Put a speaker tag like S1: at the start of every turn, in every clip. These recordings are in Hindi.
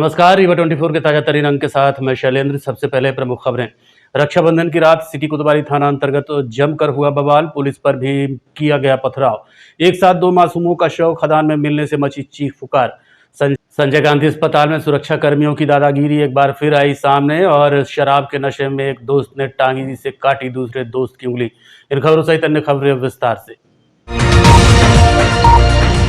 S1: नमस्कार, रीवा 24 के ताजा तरीन अंक के साथ मैं शैलेंद्र। सबसे पहले प्रमुख खबरें। रक्षाबंधन की रात सिटी कोतवाली थाना अंतर्गत जमकर हुआ बवाल, पुलिस पर भी किया गया पथराव। एक साथ दो मासूमों का शव खदान में मिलने से मची चीख पुकार। संजय गांधी अस्पताल में सुरक्षा कर्मियों की दादागिरी एक बार फिर आई सामने और शराब के नशे में एक दोस्त ने टांगी से काटी दूसरे दोस्त की उंगली। इन खबरों सहित अन्य खबरें विस्तार से।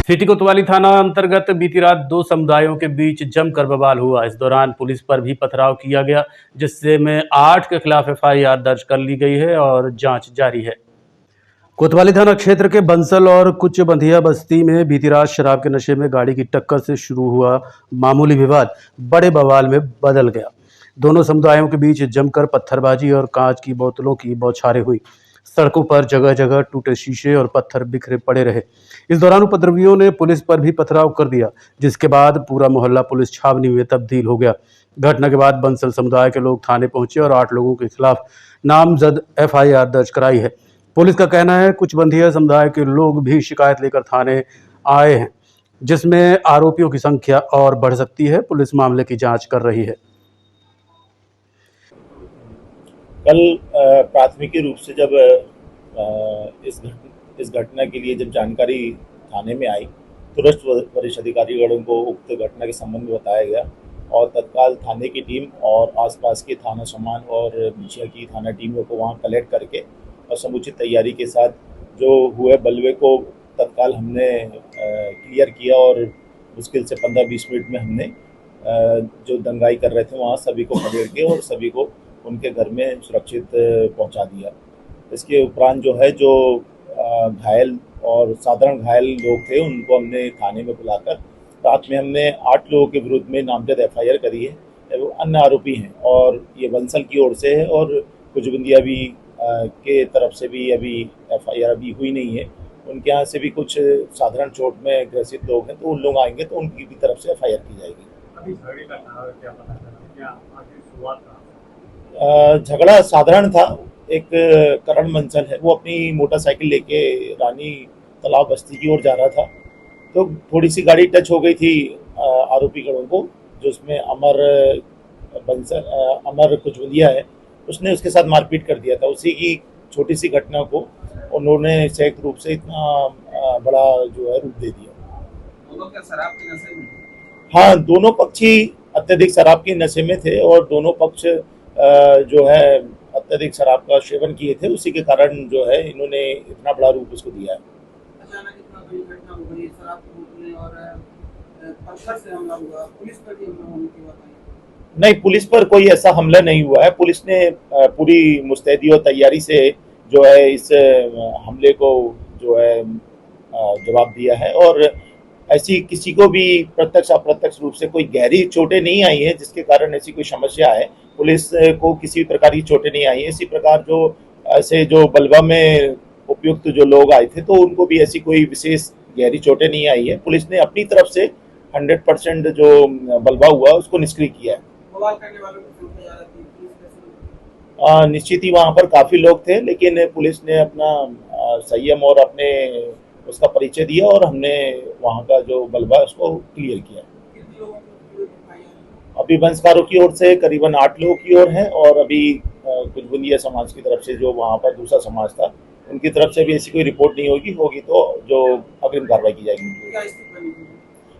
S1: सिटी कोतवाली थाना अंतर्गत बीती रात दो समुदायों के बीच जमकर बवाल हुआ। इस दौरान पुलिस पर भी पथराव किया गया, जिससे में 8 के खिलाफ एफआईआर दर्ज कर ली गई है और जांच जारी है। कोतवाली थाना क्षेत्र के बंसल और कुछ बंधिया बस्ती में बीती रात शराब के नशे में गाड़ी की टक्कर से शुरू हुआ मामूली विवाद बड़े बवाल में बदल गया। दोनों समुदायों के बीच जमकर पत्थरबाजी और कांच की बोतलों की बौछारें हुई। सड़कों पर जगह जगह टूटे शीशे और पत्थर बिखरे पड़े रहे। इस दौरान उपद्रवियों ने पुलिस पर भी पथराव कर दिया, जिसके बाद पूरा मोहल्ला पुलिस छावनी में तब्दील हो गया। घटना के बाद बंसल समुदाय के लोग थाने पहुंचे और 8 लोगों के खिलाफ नामजद एफआईआर दर्ज कराई है। पुलिस का कहना है कुछ बंधिया समुदाय के लोग भी शिकायत लेकर थाने आए हैं, जिसमें आरोपियों की संख्या और बढ़ सकती है। पुलिस मामले की जांच कर रही है।
S2: कल प्राथमिकी रूप से जब इस घटना के लिए जब जानकारी थाने में आई, तुरंत वरिष्ठ अधिकारीगणों को उक्त घटना के संबंध में बताया गया और तत्काल थाने की टीम और आसपास के थाना समान और मुखिया की थाना टीमों को वहां कलेक्ट करके और समुचित तैयारी के साथ जो हुए बलवे को तत्काल हमने क्लियर किया और मुश्किल से 15-20 मिनट में हमने जो दंगाई कर रहे थे वहाँ सभी को पकड़ के और सभी को उनके घर में सुरक्षित पहुंचा दिया। इसके उपरांत जो है जो घायल और साधारण घायल लोग थे उनको हमने थाने में बुलाकर रात में हमने 8 लोगों के विरुद्ध में नामजद एफआईआर करी है। वो अन्य आरोपी हैं और ये बंसल की ओर से है और कुछ बंदिया भी के तरफ से भी अभी एफआईआर अभी हुई नहीं है। उनके यहाँ से भी कुछ साधारण चोट में ग्रसित लोग हैं, तो उन लोग आएंगे तो उनकी भी तरफ से एफआईआर की जाएगी। झगड़ा साधारण था। एक करण बंसल है, वो अपनी मोटरसाइकिल लेके रानी तालाब बस्ती की ओर जा रहा था, तो थोड़ी सी गाड़ी टच हो गई थी आरोपी गणों को, जो उसमें अमर कुछ बंदिया है, उसने उसके साथ मारपीट कर दिया था। उसी की छोटी सी घटना को उन्होंने संयुक्त रूप से इतना बड़ा जो है रूप दे दिया।
S3: दोनों क्या शराब के नशे में?
S2: हाँ, दोनों पक्षी अत्यधिक शराब के नशे में थे और दोनों पक्ष जो है अत्यधिक शराब का सेवन किए थे, उसी के कारण जो है इन्होंने इतना बड़ा रूप उसको दिया है।
S3: अचानक इतना बड़ी घटना हो गई, शराब पीने और पत्थर से हमला हुआ, पुलिस पर भी हमला होने की बात आई?
S2: नहीं, पुलिस पर कोई ऐसा हमला नहीं हुआ है। पुलिस ने पूरी मुस्तैदी और तैयारी से जो है इस हमले को जो है जवाब दिया है और ऐसी किसी को भी प्रत्यक्ष अप्रत्यक्ष रूप से कोई गहरी चोटें नहीं आई है जिसके कारण ऐसी कोई समस्या है। पुलिस को किसी प्रकार की चोटें नहीं आई है। इसी प्रकार जो ऐसे जो बलवा में उपयुक्त जो लोग आए थे, तो उनको भी ऐसी कोई विशेष गहरी चोटें नहीं आई है। पुलिस ने अपनी तरफ से 100% जो बलवा हुआ उसको निष्क्रिय किया है। निश्चित ही वहाँ पर काफी लोग थे, लेकिन पुलिस ने अपना संयम और अपने उसका परिचय दिया और हमने वहाँ का जो बलवा उसको क्लियर किया। अभी वंशकारों की ओर से करीबन 8 लोगों की ओर है और अभी कुछ बंदिया समाज की तरफ से जो वहाँ पर दूसरा समाज था उनकी तरफ से भी ऐसी कोई रिपोर्ट नहीं होगी तो जो अग्रिम कार्रवाई की जाएगी।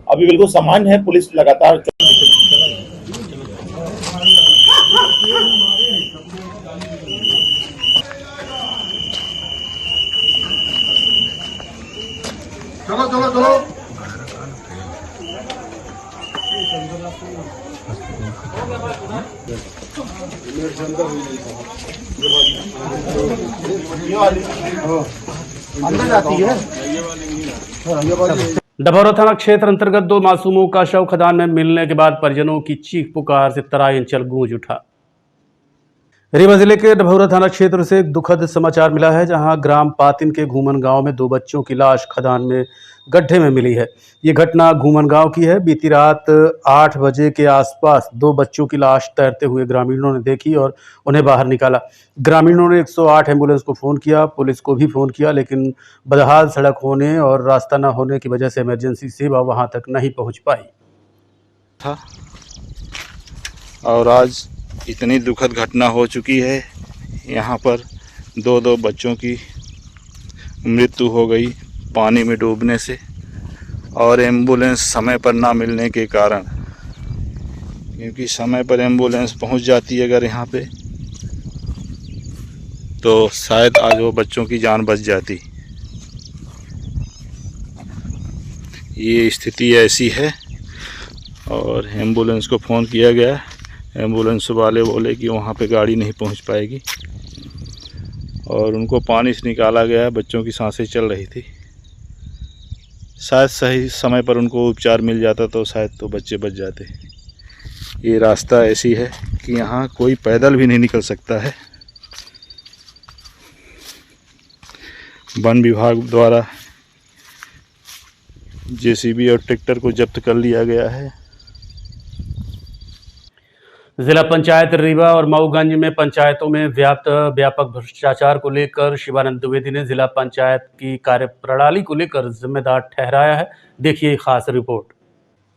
S2: अभी बिल्कुल समान है। पुलिस लगातार
S4: चलो अंदर जाती है।
S1: डभौरा थाना क्षेत्र अंतर्गत दो मासूमों का शव खदान में मिलने के बाद परिजनों की चीख पुकार से तराई अंचल गूंज उठा। रीवा जिले के डभौरा थाना क्षेत्र से एक दुखद समाचार मिला है, जहां ग्राम पातिन के घूमन गांव में 2 बच्चों की लाश खदान में गड्ढे में मिली है। ये घटना घूमन गांव की है। बीती रात 8 बजे के आसपास 2 बच्चों की लाश तैरते हुए ग्रामीणों ने देखी और उन्हें बाहर निकाला। ग्रामीणों ने 108 एम्बुलेंस को फ़ोन किया, पुलिस को भी फ़ोन किया, लेकिन बदहाल सड़क होने और रास्ता न होने की वजह से इमरजेंसी सेवा वहां तक नहीं पहुंच पाई था।
S5: और आज इतनी दुखद घटना हो चुकी है, यहाँ पर दो बच्चों की मृत्यु हो गई पानी में डूबने से, और एम्बुलेंस समय पर ना मिलने के कारण, क्योंकि समय पर एम्बुलेंस पहुंच जाती है अगर यहाँ पे, तो शायद आज वो बच्चों की जान बच जाती। ये स्थिति ऐसी है और एम्बुलेंस को फ़ोन किया गया। एम्बुलेंस वाले बोले कि वहाँ पे गाड़ी नहीं पहुँच पाएगी और उनको पानी से निकाला गया। बच्चों की सांसें चल रही थी, शायद सही समय पर उनको उपचार मिल जाता तो शायद तो बच्चे बच जाते। ये रास्ता ऐसी है कि यहाँ कोई पैदल भी नहीं निकल सकता है। वन विभाग द्वारा जेसीबी और ट्रैक्टर को जब्त कर लिया गया है।
S1: जिला पंचायत रीवा और मऊगंज में पंचायतों में व्यापक भ्रष्टाचार को लेकर शिवानंद द्विवेदी ने जिला पंचायत की कार्यप्रणाली को लेकर जिम्मेदार ठहराया है। देखिए खास रिपोर्ट।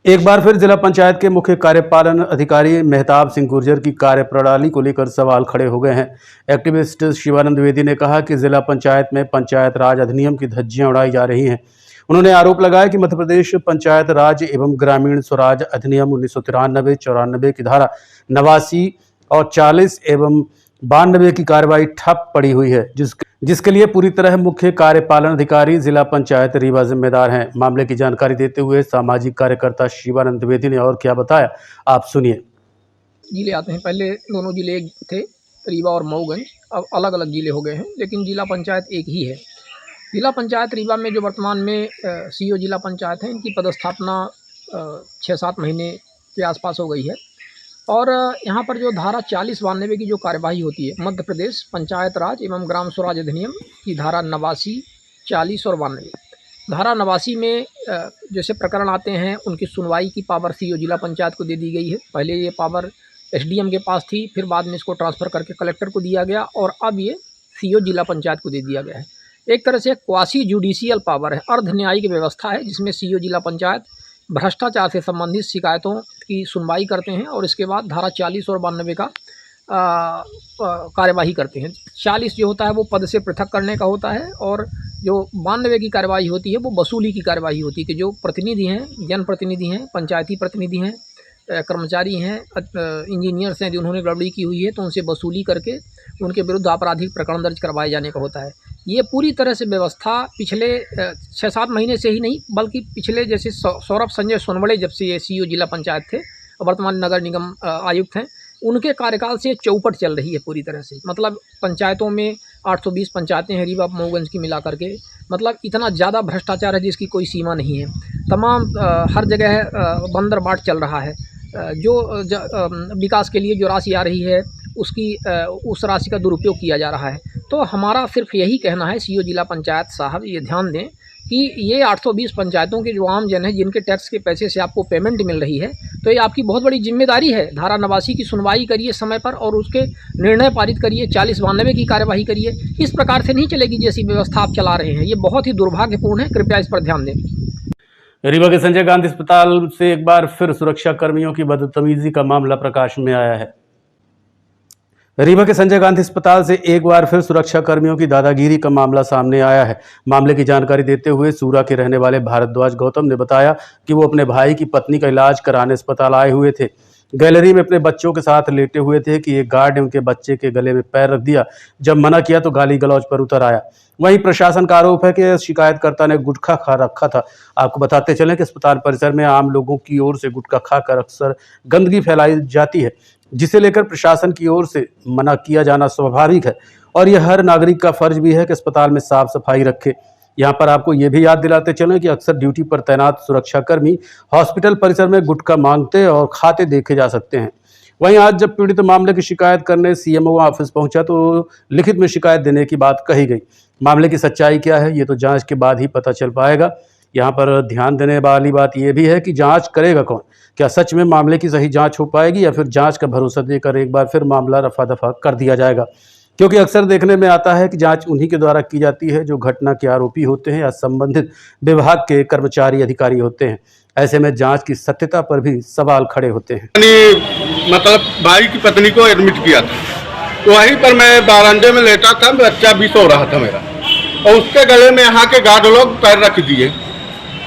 S1: एक बार फिर जिला पंचायत के मुख्य कार्यपालन अधिकारी मेहताब सिंह गुर्जर की कार्यप्रणाली को लेकर सवाल खड़े हो गए हैं। एक्टिविस्ट शिवानंद द्विवेदी ने कहा कि जिला पंचायत में पंचायत राज अधिनियम की धज्जियां उड़ाई जा रही हैं। उन्होंने आरोप लगाया कि मध्य प्रदेश पंचायत राज एवं ग्रामीण स्वराज अधिनियम 1993-94 की धारा 89 और 40 एवं 92 की कार्रवाई ठप पड़ी हुई है, जिसके लिए पूरी तरह मुख्य कार्यपालन अधिकारी जिला पंचायत रीवा जिम्मेदार हैं। मामले की जानकारी देते हुए सामाजिक कार्यकर्ता शिवानंद द्विवेदी ने और क्या बताया, आप सुनिए।
S6: जिले आते हैं, पहले दोनों जिले थे रीवा और मऊगंज, अब अलग अलग जिले हो गए हैं, लेकिन जिला पंचायत एक ही है। जिला पंचायत रीवा में जो वर्तमान में सीईओ जिला पंचायत हैं, इनकी पदस्थापना 6-7 महीने के आसपास हो गई है। और यहाँ पर जो धारा 40-92 की जो कार्यवाही होती है, मध्य प्रदेश पंचायत राज एवं ग्राम स्वराज अधिनियम की धारा 89, 40 और 92, धारा 89 में जैसे प्रकरण आते हैं, उनकी सुनवाई की पावर सीईओ जिला पंचायत को दे दी गई है। पहले ये पावर एसडीएम के पास थी, फिर बाद में इसको ट्रांसफ़र करके कलेक्टर को दिया गया और अब ये सीईओ जिला पंचायत को दे दिया गया है। एक तरह से क्वासी जुडिशियल पावर है, अर्ध न्यायिक व्यवस्था है, जिसमें सीईओ जिला पंचायत भ्रष्टाचार से संबंधित शिकायतों की सुनवाई करते हैं और इसके बाद धारा 40 और 92 का कार्यवाही करते हैं। 40 जो होता है वो पद से पृथक करने का होता है और जो 92 की कार्यवाही होती है वो वसूली की कार्यवाही होती है कि जो प्रतिनिधि हैं, जनप्रतिनिधि हैं, पंचायती प्रतिनिधि हैं, कर्मचारी हैं, इंजीनियर्स हैं, जिन्होंने गड़बड़ी की हुई है तो उनसे वसूली करके उनके विरुद्ध आपराधिक प्रकरण दर्ज करवाए जाने का होता है। ये पूरी तरह से व्यवस्था पिछले 6-7 महीने से ही नहीं, बल्कि पिछले जैसे सौरभ संजय सोनवड़े जब से ये सीईओ जिला पंचायत थे, वर्तमान नगर निगम आयुक्त हैं, उनके कार्यकाल से चौपट चल रही है पूरी तरह से। मतलब पंचायतों में 820 पंचायतें हैं रीवा मऊगंज की मिला करके, मतलब इतना ज़्यादा भ्रष्टाचार है जिसकी कोई सीमा नहीं है। तमाम हर जगह बंदर बाट चल रहा है। जो विकास के लिए जो राशि आ रही है उसकी उस राशि का दुरुपयोग किया जा रहा है। तो हमारा सिर्फ यही कहना है, सीईओ जिला पंचायत साहब ये ध्यान दें कि ये 820 पंचायतों के जो आम जन है, जिनके टैक्स के पैसे से आपको पेमेंट मिल रही है, तो ये आपकी बहुत बड़ी जिम्मेदारी है। धारा 89 की सुनवाई करिए समय पर और उसके निर्णय पारित करिए, 40-92 की कार्यवाही करिए। इस प्रकार से नहीं चलेगी जैसी व्यवस्था आप चला रहे हैं, ये बहुत ही दुर्भाग्यपूर्ण है। कृपया इस पर ध्यान दें।
S1: रीवा के संजय गांधी अस्पताल से एक बार फिर सुरक्षा कर्मियों की बदतमीजी का मामला प्रकाश में आया है। रीवा के संजय गांधी अस्पताल से एक बार फिर सुरक्षा कर्मियों की दादागिरी का मामला सामने आया है। मामले की जानकारी देते हुए सूरा के रहने वाले भारद्वाज गौतम ने बताया कि वो अपने भाई की पत्नी का इलाज कराने अस्पताल आए हुए थे। गैलरी में अपने बच्चों के साथ लेटे हुए थे कि एक गार्ड ने उनके बच्चे के गले में पैर रख दिया। जब मना किया तो गाली गलौज पर उतर आया। वहीं प्रशासन का आरोप है कि शिकायतकर्ता ने गुटखा खा रखा था। आपको बताते चलें कि अस्पताल परिसर में आम लोगों की ओर से गुटखा खाकर अक्सर गंदगी फैलाई जाती है, जिसे लेकर प्रशासन की ओर से मना किया जाना स्वाभाविक है और यह हर नागरिक का फर्ज भी है कि अस्पताल में साफ सफाई रखे। यहाँ पर आपको ये भी याद दिलाते चलें कि अक्सर ड्यूटी पर तैनात सुरक्षाकर्मी हॉस्पिटल परिसर में गुटखा मांगते और खाते देखे जा सकते हैं। वहीं आज जब पीड़ित मामले की शिकायत करने सीएमओ ऑफिस पहुंचा तो लिखित में शिकायत देने की बात कही गई। मामले की सच्चाई क्या है ये तो जांच के बाद ही पता चल पाएगा। यहाँ पर ध्यान देने वाली बात यह भी है कि जांच करेगा कौन? क्या सच में मामले की सही जांच हो पाएगी या फिर जांच का भरोसा देकर एक बार फिर मामला रफा दफा कर दिया जाएगा? क्योंकि अक्सर देखने में आता है कि जांच उन्हीं के द्वारा की जाती है जो घटना के आरोपी होते हैं या संबंधित विभाग के कर्मचारी अधिकारी होते हैं। ऐसे में जांच की सत्यता पर भी सवाल खड़े होते हैं।
S4: मतलब भाई की पत्नी को एडमिट किया था, वहीं पर मैं बारांडे में लेटा था, बच्चा भी सो रहा था मेरा, और उसके गले में यहाँ के गार्ड लोग पैर रख दिए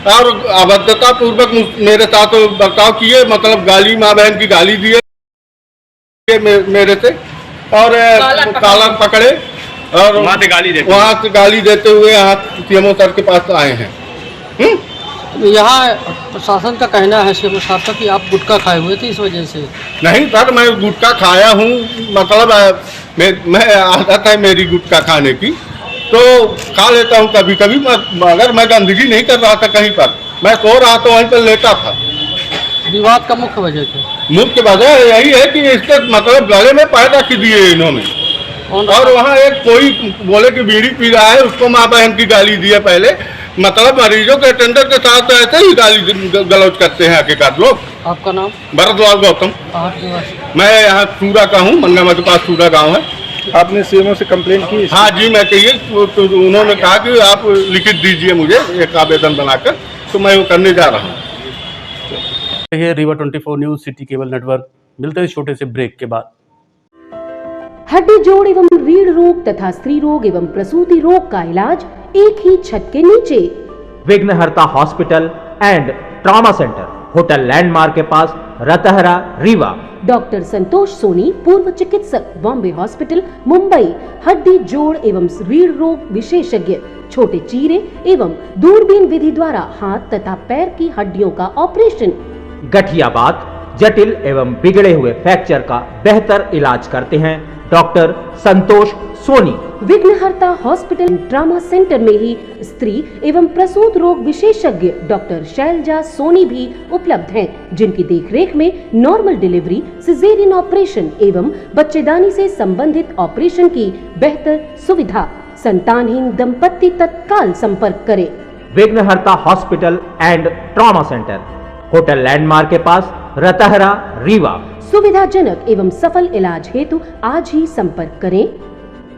S4: और अभद्रता पूर्वक मेरे साथ बर्ताव किए, मतलब गाली, माँ बहन की गाली दिए मेरे से, और काला पकड़े और वहाँ से गाली देते हुए यहाँ सीएमओ सर के पास आए हैं।
S7: यहाँ प्रशासन का कहना है सीएमओ साहब का कि आप गुटखा खाए हुए थे, इस वजह से।
S4: नहीं सर, मैं गुटखा खाया हूँ, मतलब मैं आदत है मेरी गुटखा खाने की, तो खा लेता हूँ कभी कभी, मगर मैं गंदगी नहीं कर रहा था कहीं पर, मैं सो रहा था वहीं पर लेटा था।
S7: विवाद का मुख्य वजह क्या?
S4: मुख्य वजह यही है कि इसके मतलब गले में पैर रख दिए इन्होंने, और वहाँ एक कोई बोले कि बीड़ी पी रहा है, उसको माँ बहन की गाली दिए पहले, मतलब मरीजों के अटेंडर के साथ ऐसे ही गाली गलौज करते हैं हकीकत लोग।
S7: आपका नाम?
S4: भरतलाल गौतम।
S7: कहाँ के निवासी?
S4: मैं यहाँ सूरा का हूँ, मनगामा के पास सूरा गाँव है।
S5: आपने सीएमओ से कंप्लेंट की?
S4: हाँ जी, मैं कहिए, तो उन्होंने कहा कि आप लिखित दीजिए मुझे एक आवेदन बनाकर, तो मैं वो करने जा रहा हूँ।
S1: ये Rewa 24 news city cable network. मिलते हैं छोटे से ब्रेक के बाद।
S8: हड्डी जोड़ एवं रीढ़ रोग तथा स्त्री रोग एवं प्रसूति रोग का इलाज एक ही छत के नीचे।
S9: विघ्नहर्ता hospital and trauma centre, hotel landmark के पास, रतहरा, रीवा।
S8: डॉक्टर संतोष सोनी, पूर्व चिकित्सक, बॉम्बे हॉस्पिटल, मुंबई। हड्डी जोड़ एवं रीढ़ रोग विशेषज्ञ, छोटे चीरे एवं दूरबीन विधि द्वारा हाथ तथा पैर की हड्डियों का ऑपरेशन।
S9: गठियाबात, जटिल एवं बिगड़े हुए फ्रैक्चर का बेहतर इलाज करते हैं डॉक्टर संतोष सोनी।
S8: विघ्नहर्ता हॉस्पिटल ट्रॉमा सेंटर में ही स्त्री एवं प्रसूत रोग विशेषज्ञ डॉक्टर शैलजा सोनी भी उपलब्ध हैं, जिनकी देखरेख में नॉर्मल डिलीवरी, सिजेरियन ऑपरेशन एवं बच्चेदानी से संबंधित ऑपरेशन की बेहतर सुविधा। संतानहीन दंपत्ति तत्काल संपर्क करें।
S9: विघ्नहर्ता hospital and trauma centre, hotel landmark के पास, रतहरा, रीवा।
S8: सुविधाजनक एवं सफल इलाज हेतु आज ही संपर्क करें।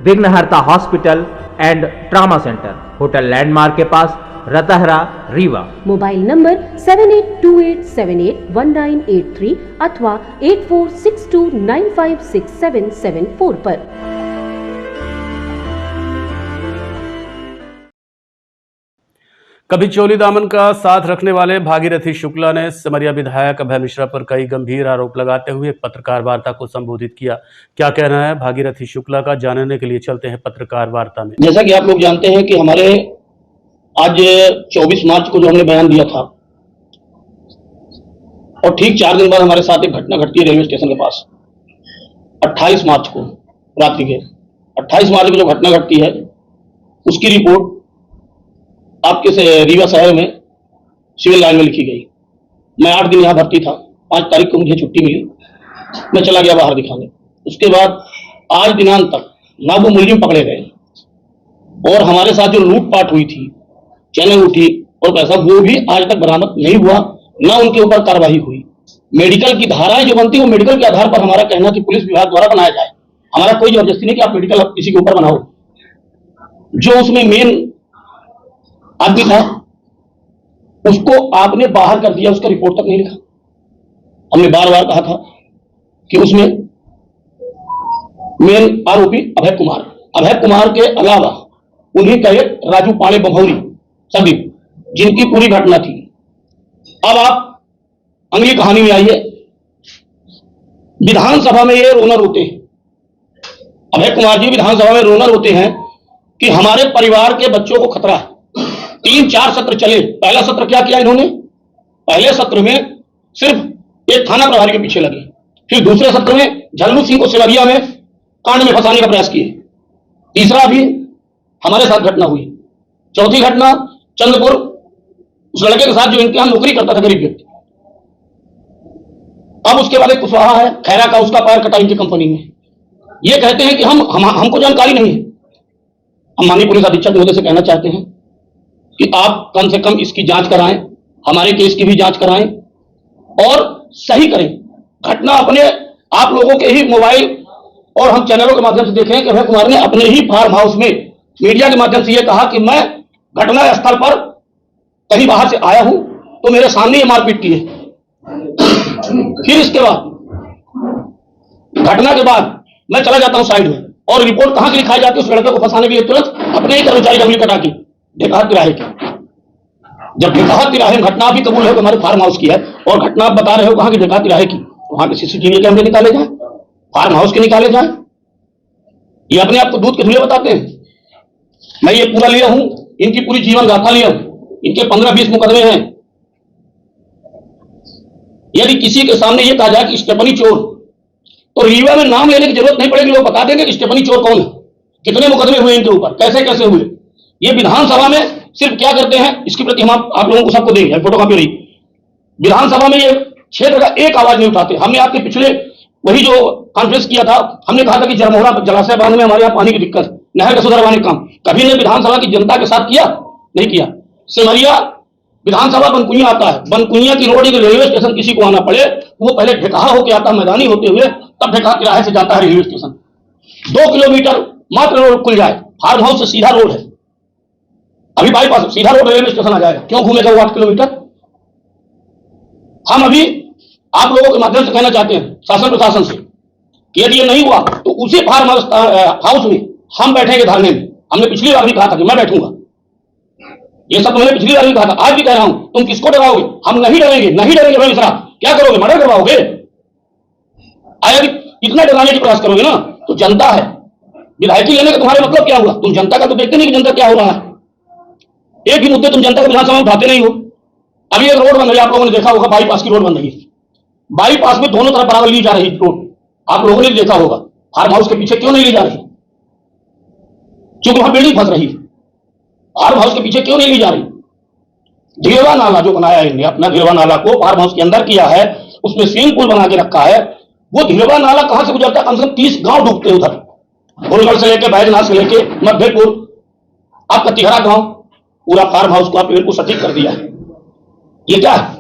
S9: विघ्नहर्ता hospital and trauma centre, hotel landmark के पास, रतहरा, रीवा।
S8: मोबाइल नंबर 7828781983 अथवा 8462956774 पर।
S1: कभी चोली दामन का साथ रखने वाले भागीरथी शुक्ला ने सिमरिया विधायक अभय मिश्रा पर कई गंभीर आरोप लगाते हुए पत्रकार वार्ता को संबोधित किया। क्या कहना है भागीरथी शुक्ला का, जानने के लिए चलते हैं पत्रकार वार्ता में।
S10: जैसा कि आप लोग जानते हैं कि हमारे आज 24 मार्च को जो हमने बयान दिया था, और ठीक 4 दिन बाद हमारे साथ एक घटना घटती है रेलवे स्टेशन के पास। 28 मार्च को रात्रि के 28 मार्च को जो घटना घटती है, उसकी रिपोर्ट आपके से रीवा शहर में सिविल लाइन में लिखी गई। मैं 8 दिन यहाँ भर्ती था। 5 तारीख को मुझे छुट्टी मिली, मैं चला गया बाहर दिखाने। उसके बाद आज दिनांक तक ना वो मुलजिम पकड़े गए, और हमारे साथ जो लूटपाट हुई थी, चैनल उठी और पैसा, वो भी आज तक बरामद नहीं हुआ, ना उनके ऊपर कार्रवाई हुई। मेडिकल की धाराएं जो बनती है, वो मेडिकल के आधार पर हमारा कहना कि पुलिस विभाग द्वारा बनाया जाए। हमारा कोई जबरदस्ती नहीं कि आप मेडिकल किसी के ऊपर बनाओ। जो उसमें मेन आदमी था, उसको आपने बाहर कर दिया, उसका रिपोर्ट तक नहीं लिखा। हमने बार बार कहा था कि उसमें मेन आरोपी अभय कुमार के अलावा उन्हीं का एक राजू पाणे बभौरी सभी, जिनकी पूरी घटना थी। अब आप अगली कहानी में आइए। विधानसभा में ये रोना रोते हैं, अभय कुमार जी विधानसभा में रोना रोते हैं कि हमारे परिवार के बच्चों को खतरा है। 3-4 सत्र चले। पहला सत्र क्या किया इन्होंने? पहले सत्र में सिर्फ एक थाना प्रभारी के पीछे लगे, फिर दूसरे सत्र में झल्लू सिंह को सिमरिया में कांड में फंसाने का प्रयास किए। तीसरा भी हमारे साथ घटना हुई। चौथी घटना चंद्रपुर, उस लड़के के साथ जो इनके यहां नौकरी करता था, गरीब व्यक्ति। अब उसके बाद एक कुशवाहा है खैरा का, उसका पैर कटा इनकी कंपनी में। ये कहते हैं कि हमको जानकारी नहीं है। हम माननीय पुलिस अधीक्षक महोदय से कहना चाहते हैं कि आप कम से कम इसकी जांच कराएं, हमारे केस की भी जांच कराएं और सही करें। घटना अपने आप लोगों के ही मोबाइल और हम चैनलों के माध्यम से देखें कि अभय कुमार ने अपने ही फार्म हाउस में मीडिया के माध्यम से यह कहा कि मैं घटना स्थल पर कहीं बाहर से आया हूं तो मेरे सामने ये मारपीट की है। फिर इसके बाद घटना के बाद मैं चला जाता हूं साइड में, और रिपोर्ट कहां की लिखाई जाती है उस लड़के को फंसाने के लिए, तुरंत अपने ही कर्मचारी डबली कटा की ढेकात तिराहे की। जब ढेकात तिराहे घटना भी कबूल है कि हमारे फार्म हाउस की है, और घटना आप बता रहे हो कहां की ढेकात तिराहे की, वहां के सीसीटीवी कैमरे निकाले जाए, फार्म हाउस के निकाले जाए। ये अपने आप को दूध के धुले बताते हैं। मैं ये पूरा लिया हूं, इनकी पूरी जीवन गाथा लिया हूं, इनके 15-20 मुकदमे हैं। यदि किसी के सामने ये कहा जाए कि स्टेफनी चोर, तो रीवा में नाम लेने की जरूरत नहीं पड़ेगी, लोग बता देंगे कि स्टेफनी चोर कौन है, कितने मुकदमे हुए इनके ऊपर, कैसे कैसे हुए। ये विधानसभा में सिर्फ क्या करते हैं, इसकी प्रति हम आप लोगों को सबको देंगे फोटो कॉपी रही। विधानसभा में ये क्षेत्र का एक आवाज नहीं उठाते। हमने आपके पिछले वही जो कॉन्फ्रेंस किया था, हमने कहा था कि जरमोहरा जलाशय बांध में हमारे यहाँ पानी की दिक्कत, नहर का सुधारवाने का काम कभी ने विधानसभा की जनता के साथ किया नहीं किया। सिमरिया विधानसभा बनकुइया आता है, बनकुइया की रोड रेलवे स्टेशन किसी को आना पड़े, वो पहले ढेकहा होकर आता, मैदानी होते हुए, तब ढेकहा तिराहे से जाता है रेलवे स्टेशन। 2 किलोमीटर मात्र रोड खुल जाए, फार्म हाउस से सीधा रोड है, अभी बाईपास सीधा रोड रेलवे स्टेशन आ जाएगा, क्यों घूमेगा वो 8 किलोमीटर। हम अभी आप लोगों के माध्यम से कहना चाहते हैं शासन प्रशासन से कि यदि ये नहीं हुआ तो उसी फार्म हाउस में हम बैठेंगे धरने में। हमने पिछली बार भी कहा था कि मैं बैठूंगा, ये सब मैंने पिछली बार भी कहा था, आज भी कह रहा हूं, तुम किसको डराओगे, हम नहीं डरेंगे, नहीं डरेंगे भाई मिश्रा, क्या करोगे, मर्डर करवाओगे। यदि इतना डराने की प्रयास करोगे ना तो जनता है, विधायकी लेने का तुम्हारे मतलब क्या हुआ, तुम जनता का तो देखते नहीं कि जनता क्या हो रहा है। एक भी मुद्दे तुम जनता के विधानसभा में उठाते नहीं हो। अभी एक रोड बन रही है, आप लोगों ने देखा होगा, बाईपास की रोड बन रही है, बाईपास में दोनों तरफ बराबर ली जा रही रोड, आप लोगों ने देखा होगा। फार्म हाउस के पीछे क्यों नहीं ली जा रही, क्योंकि वहां बिल्डिंग फंस रही है। फार्म हाउस के पीछे क्यों नहीं ली जा रही। धिरवा नाला जो बनाया इन्होंने, अपना धिरवा नाला को फार्म हाउस के अंदर किया है, उसमें स्विमिंग पूल बना के रखा है। वो धिरवा नाला कहां से गुजरता है, कम से कम 30 गांव डूबते उधर, गोलगढ़ से लेके बैजनाथ से लेके मध्यपुर, आपका तिहरा गांव, पूरा फार्म हाउस को आप बिल्कुल सटीक कर दिया है। ये क्या है,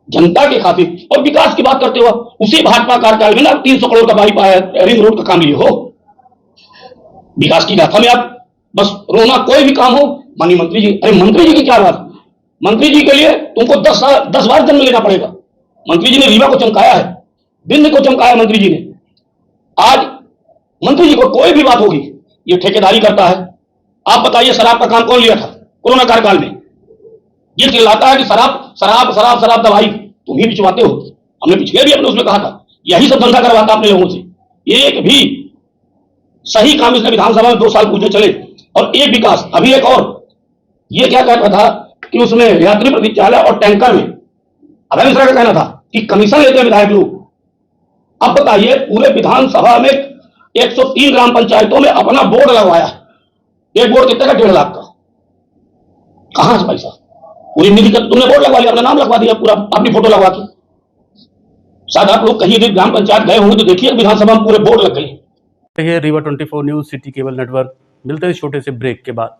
S10: जनता के खातिर और विकास की बात करते हो। उसी भाजपा कार्यकाल में ना 300 करोड़ का बाईपास रिंग रोड का काम लिए हो, विकास की गाथा में आप बस रोना, कोई भी काम हो माननीय मंत्री जी, अरे मंत्री जी की क्या बात, मंत्री जी के लिए तुमको 10 बार जन्म लेना पड़ेगा। मंत्री जी ने रीवा को चमकाया है, बिंद को चमकाया मंत्री जी ने। आज मंत्री जी को कोई भी बात होगी ये ठेकेदारी करता है। आप बताइए शराब का काम कौन लिया था कोरोना कार्यकाल में, ये चिल्लाता है कि शराब शराब शराब शराब दवाई तुम ही बिचवाते हो। हमने पिछले भी अपने उसमें कहा था, यही सब धंधा करवाता अपने लोगों से। एक भी सही काम इसने विधानसभा में 2 साल पूछे चले, और एक विकास। अभी एक और ये क्या कहता था कि उसमें यात्री प्रतीक्षालय और टैंकर में अभय मिश्रा का कहना था कि कमीशन लेते हैं विधायक लोग। अब बताइए पूरे विधानसभा में 103 ग्राम पंचायतों में अपना बोर्ड लगवाया है, एक बोर्ड कितने का, 1.5 लाख का। कहां से पैसा, पूरी निधि का तुमने बोर्ड लगवा लिया, अपना नाम लगवा दिया, पूरा अपनी फोटो लगवा के। शायद आप लोग कहीं ग्राम पंचायत गए होंगे तो देखिए विधानसभा में पूरे बोर्ड लग गए।
S1: ये Rewa 24 news city cable network. मिलते हैं छोटे से ब्रेक के बाद।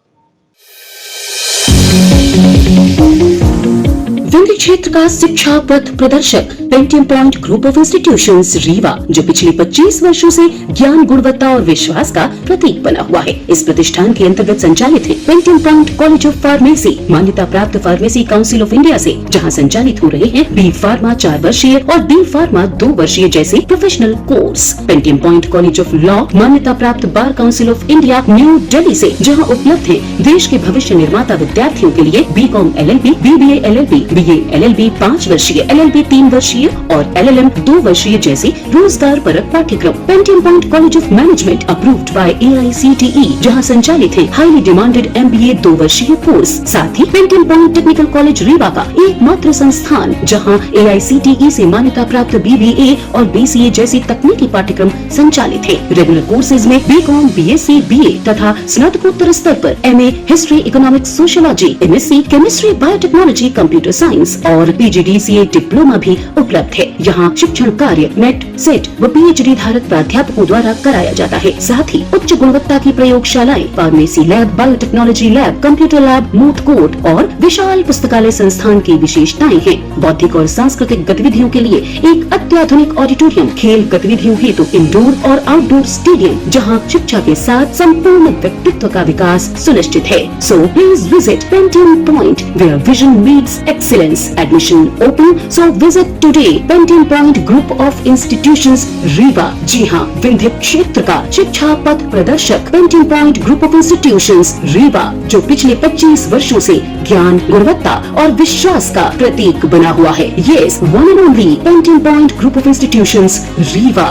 S8: विंध्य क्षेत्र का शिक्षा पथ प्रदर्शक Pentium point group of institutions Rewa, जो पिछले 25 वर्षों से ज्ञान, गुणवत्ता और विश्वास का प्रतीक बना हुआ है। इस प्रतिष्ठान के अंतर्गत संचालित है Pentium point college of pharmacy, मान्यता प्राप्त फार्मेसी काउंसिल ऑफ इंडिया से, जहां संचालित हो रहे हैं बी फार्मा 4 वर्षीय और डी फार्मा 2 वर्षीय जैसे professional course. Pentium point college of law, मान्यता प्राप्त bar council of India new Delhi से, जहाँ उपलब्ध है देश के भविष्य निर्माता विद्यार्थियों के लिए BCom LLB, BBA LLB, BA LLB 5 वर्षीय, LLB 3 वर्षीय और LLM 2 वर्षीय जैसे रोजगार परक पाठ्यक्रम। Pentium point college of management approved by AICTE, जहां संचालित है हाईली डिमांडेड MBA 2 वर्षीय कोर्स। साथ ही Pentium point technical college Rewa का एकमात्र संस्थान जहां AICTE से मान्यता प्राप्त BBA और BCA जैसी तकनीकी पाठ्यक्रम संचालित है। रेगुलर कोर्सेज में BCom, BSc, BA तथा स्नातकोत्तर स्तर पर MA history, economics, sociology, MSc chemistry, biotechnology, computer science और PGDCA डिप्लोमा भी उपलब्ध है। यहाँ शिक्षण कार्य नेट, सेट व PhD धारक प्राध्यापकों द्वारा कराया जाता है। साथ ही उच्च गुणवत्ता की प्रयोगशालाएं, pharmacy lab, biotechnology lab, computer lab, moot court और विशाल पुस्तकालय संस्थान की विशेषताएं हैं। बौद्धिक और सांस्कृतिक गतिविधियों के लिए एक अत्याधुनिक ऑडिटोरियम, खेल गतिविधियों हेतु इंडोर और आउटडोर स्टेडियम, जहाँ शिक्षा के साथ संपूर्ण व्यक्तित्व का विकास सुनिश्चित है। So please visit Pentium point where vision meets excel. excellence. Admission open, so visit today Penton Point Group of Institutions, Rewa. जी हाँ, विंध्य क्षेत्र का शिक्षा पथ प्रदर्शक painting point group of institutions, Rewa, जो पिछले 25 वर्षों से ज्ञान, गुणवत्ता और विश्वास का प्रतीक बना हुआ है। Yes, one and only painting point group of institutions, Rewa.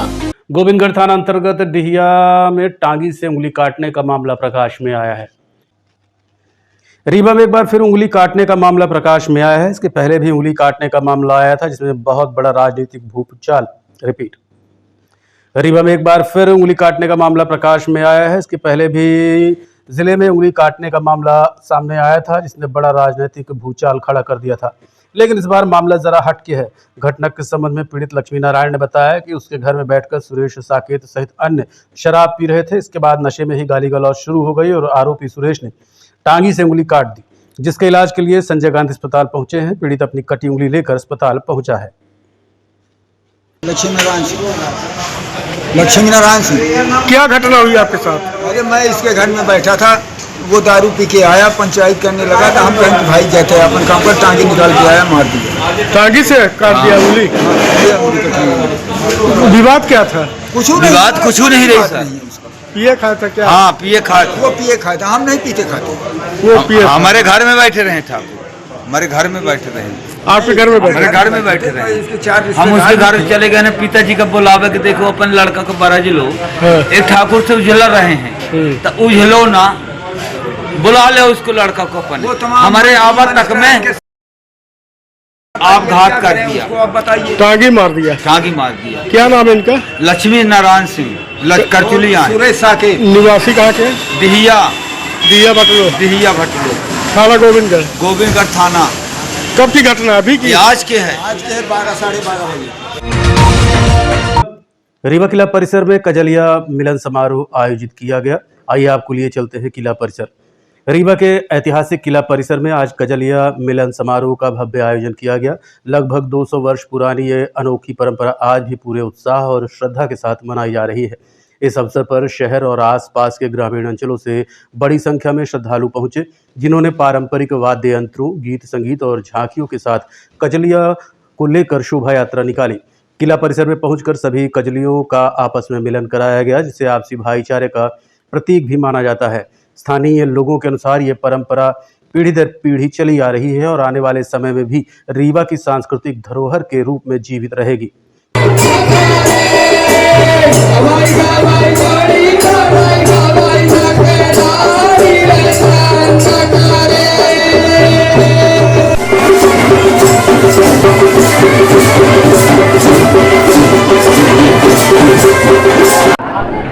S1: Govindgarh थाना अंतर्गत डिहिया में टांगी से उंगली काटने का मामला प्रकाश में आया है। रीवा में एक बार फिर उंगली काटने का मामला प्रकाश में आया है। इसके पहले भी उंगली काटने का मामला आया था, जिसमें बहुत बड़ा राजनीतिक भूचाल। रिपीट, रीवा में एक बार फिर उंगली काटने का मामला प्रकाश में आया है। इसके पहले भी जिले में उंगली काटने का मामला सामने आया था, जिसने बड़ा राजनीतिक भूचाल खड़ा कर दिया था। लेकिन इस बार मामला जरा हटके है। घटना के संबंध में पीड़ित लक्ष्मी नारायण ने बताया कि उसके घर में बैठकर सुरेश साकेत सहित अन्य शराब पी रहे थे। इसके बाद नशे में ही गाली गलौज शुरू हो गई और आरोपी सुरेश ने टांगी से उंगली काट दी, जिसके इलाज के लिए संजय गांधी अस्पताल पहुंचे हैं। पीड़ित अपनी कटी उंगली लेकर अस्पताल पहुंचा है।
S11: लक्ष्मी नारायण सिंह,
S4: क्या घटना हुई आपके साथ?
S11: अरे मैं इसके घर में बैठा था, वो दारू पी के आया, पंचायत करने लगा था। हम कहीं भाई जाते हैं अपन काम पर, टांगी निकाल के आया, मार दिया।
S4: टांगी से काट दिया उंगली? विवाद क्या था?
S11: कुछ विवाद कुछ नहीं रही सर।
S4: पिए खाया था क्या?
S11: हाँ पिए खाया, वो पिए खाया था, हम नहीं पीते खाते।
S4: वो पिए
S11: हमारे घर में बैठे रहे ठाकुर, हमारे घर में बैठे रहे।
S4: आपके घर में बैठे?
S11: घर में बैठे रहे। हम उसके घर चले गए ना, पिताजी का बुलावे के देखो अपन लड़का को बराज लो, एक ठाकुर से उजला रहे हैं तो उजलो ना, बुला ले उसको लड़का को अपन। हमारे आवा तक में आप घात कर दिया, बताइए।
S4: टांगी मार दिया?
S11: टांगी मार दिया।
S4: क्या नाम है इनका?
S11: लक्ष्मी नारायण सिंह, करचुलिया। सुरेश साकेत,
S4: निवासी कहाँ के?
S11: डिहिया।
S4: डिहिया भटलो?
S11: डिहिया भटलो,
S4: थाना गोविंदगढ़।
S11: गोविंदगढ़ थाना।
S4: कब की घटना? अभी की?
S11: आज के है, आज के 12 साढ़े 12 बजे।
S1: रीवा किला परिसर में कजलिया मिलन समारोह आयोजित किया गया। आइए आपको लिए चलते हैं किला परिसर। रीवा के ऐतिहासिक किला परिसर में आज कजलिया मिलन समारोह का भव्य आयोजन किया गया। लगभग 200 वर्ष पुरानी ये अनोखी परंपरा आज भी पूरे उत्साह और श्रद्धा के साथ मनाई जा रही है। इस अवसर पर शहर और आसपास के ग्रामीण अंचलों से बड़ी संख्या में श्रद्धालु पहुंचे, जिन्होंने पारंपरिक वाद्य यंत्रों, गीत संगीत और झांकियों के साथ कजलिया को लेकर शोभा यात्रा निकाली। किला परिसर में पहुंचकर सभी कजलियों का आपस में मिलन कराया गया, जिसे आपसी भाईचारे का प्रतीक भी माना जाता है। स्थानीय लोगों के अनुसार ये परंपरा पीढ़ी दर पीढ़ी चली आ रही है और आने वाले समय में भी रीवा की सांस्कृतिक धरोहर के रूप में जीवित रहेगी।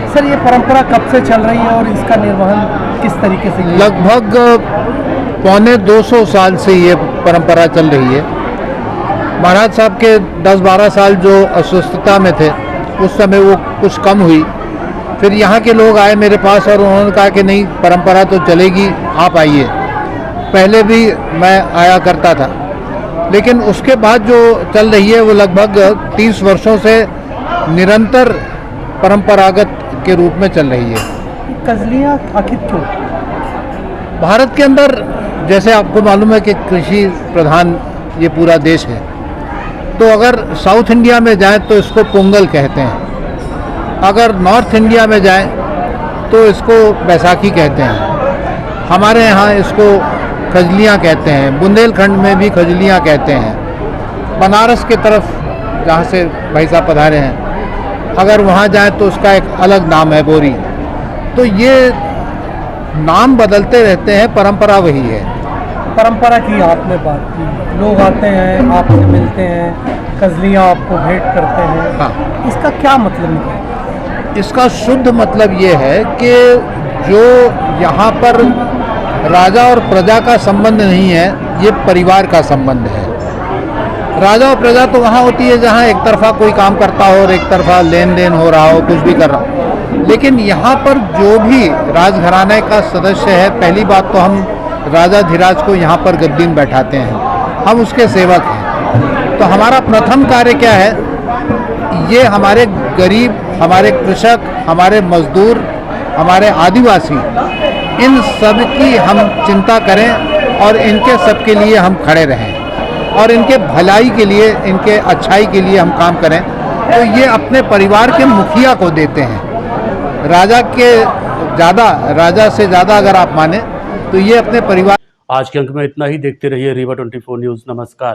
S3: सर, ये परंपरा कब से चल रही है और इसका निर्वहन किस तरीके से?
S12: लगभग 250 साल से ये परंपरा चल रही है। महाराज साहब के 10-12 साल जो अस्वस्थता में थे, उस समय वो कुछ कम हुई। फिर यहाँ के लोग आए मेरे पास और उन्होंने कहा कि नहीं, परंपरा तो चलेगी, आप आइए। पहले भी मैं आया करता था, लेकिन उसके बाद जो चल रही है वो लगभग 30 वर्षों से निरंतर परंपरागत के रूप में चल रही है।
S3: कजलियाँ आखिर क्यों?
S12: भारत के अंदर जैसे आपको मालूम है कि कृषि प्रधान ये पूरा देश है, तो अगर साउथ इंडिया में जाएं तो इसको पोंगल कहते हैं, अगर नॉर्थ इंडिया में जाएं तो इसको बैसाखी कहते हैं, हमारे यहाँ इसको खजलियाँ कहते हैं, बुंदेलखंड में भी खजलियाँ कहते हैं, बनारस के तरफ जहाँ से भाई साहब पधारे हैं अगर वहाँ जाएं तो उसका एक अलग नाम है, बोरी। तो ये नाम बदलते रहते हैं, परंपरा वही है।
S3: परंपरा की आपने बात की, लोग आते हैं, आपसे मिलते हैं, कजलियाँ आपको भेंट करते हैं।
S12: हाँ,
S3: इसका क्या मतलब है?
S12: इसका शुद्ध मतलब ये है कि जो यहाँ पर राजा और प्रजा का संबंध नहीं है, ये परिवार का संबंध है। राजा और प्रजा तो वहाँ होती है जहाँ एक तरफा कोई काम करता हो और एक तरफा लेन देन हो रहा हो, कुछ भी कर रहा हो। लेकिन यहाँ पर जो भी राजघराने का सदस्य है, पहली बात तो हम राजाधिराज को यहाँ पर गद्दी में बैठाते हैं, हम उसके सेवक हैं। तो हमारा प्रथम कार्य क्या है, ये हमारे गरीब, हमारे कृषक, हमारे मजदूर, हमारे आदिवासी, इन सब की हम चिंता करें और इनके सब के लिए हम खड़े रहें। और इनके भलाई के लिए, इनके अच्छाई के लिए हम काम करें, तो ये अपने परिवार के मुखिया को देते हैं। राजा से ज़्यादा अगर आप माने तो ये अपने परिवार।
S1: आज के अंक में इतना ही। देखते रहिए रीवा 24 न्यूज़। नमस्कार।